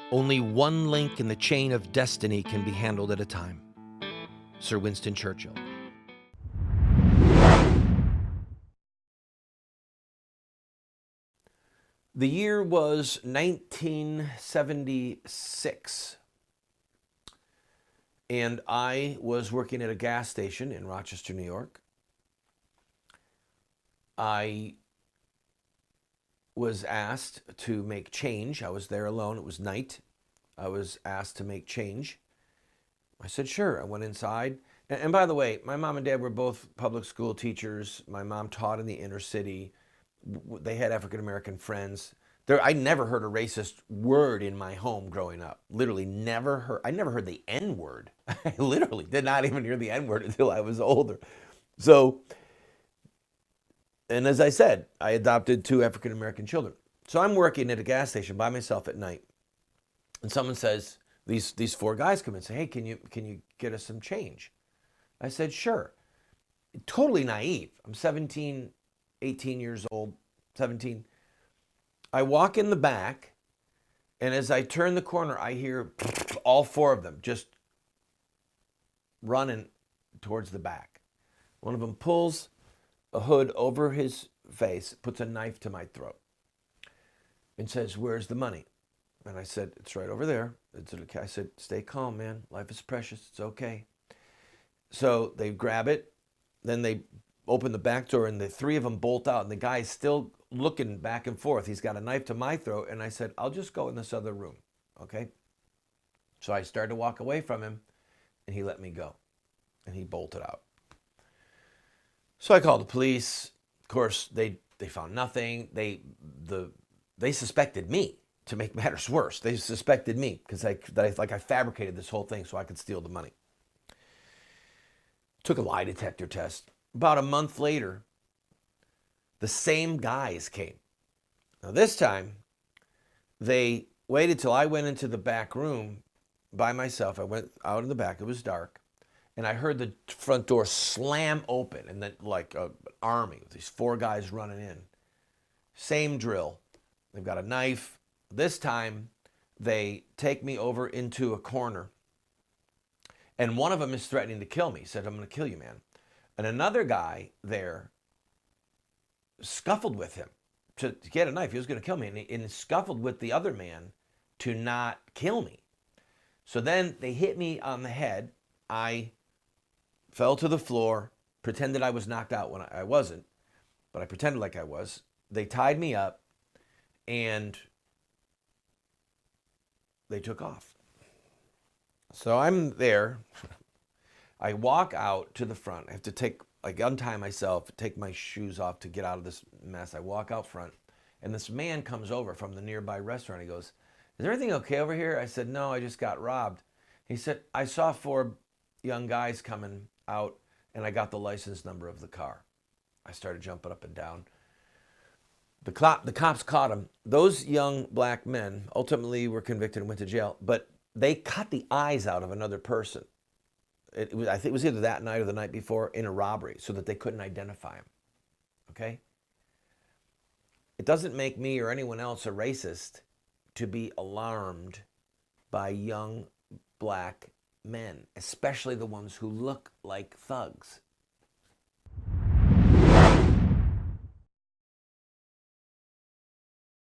Only one link in the chain of destiny can be handled at a time. Sir Winston Churchill. The year was 1976, and I was working at a gas station in Rochester, New York. I was asked to make change. I was there alone. It was night. I was asked to make change. I said, sure. I went inside. And by the way, my mom and dad were both public school teachers. My mom taught in the inner city. They had African-American friends. I never heard a racist word in my home growing up. Literally never heard. I never heard the N-word. I literally did not even hear the N-word until I was older. So, and as I said, I adopted 2 African-American children. So I'm working at a gas station by myself at night. And someone says, these 4 guys come in and say, hey, can you get us some change? I said, sure. Totally naive. I'm 17, 18 years old, 17. I walk in the back, and as I turn the corner, I hear all 4 of them just running towards the back. One of them pulls a hood over his face, puts a knife to my throat, and says, where's the money? And I said, it's right over there. I said, stay calm, man. Life is precious. It's okay. So they grab it. Then they open the back door, and the 3 of them bolt out. And the guy's still looking back and forth. He's got a knife to my throat. And I said, I'll just go in this other room. Okay? So I started to walk away from him, and he let me go. And he bolted out. So I called the police. Of course, they found nothing. They suspected me. To make matters worse, they suspected me because I fabricated this whole thing so I could steal the money. Took a lie detector test. About a month later, the same guys came. Now this time, they waited till I went into the back room by myself. I went out in the back. It was dark. And I heard the front door slam open, and then like an army with these 4 guys running in. Same drill. They've got a knife. This time, they take me over into a corner, and one of them is threatening to kill me. He said, I'm going to kill you, man. And another guy there scuffled with him to get a knife. He was going to kill me, and he scuffled with the other man to not kill me. So then they hit me on the head. I fell to the floor, pretended I was knocked out when I wasn't, but I pretended like I was. They tied me up, and they took off. So I'm there. I walk out to the front. I have to untie myself, take my shoes off to get out of this mess. I walk out front, and this man comes over from the nearby restaurant. He goes, is everything okay over here? I said, no, I just got robbed. He said, I saw 4 young guys coming out, and I got the license number of the car. I started jumping up and down. The cops caught him. Those young black men ultimately were convicted and went to jail, but they cut the eyes out of another person. I think it was either that night or the night before in a robbery so that they couldn't identify him. Okay? It doesn't make me or anyone else a racist to be alarmed by young black men, especially the ones who look like thugs.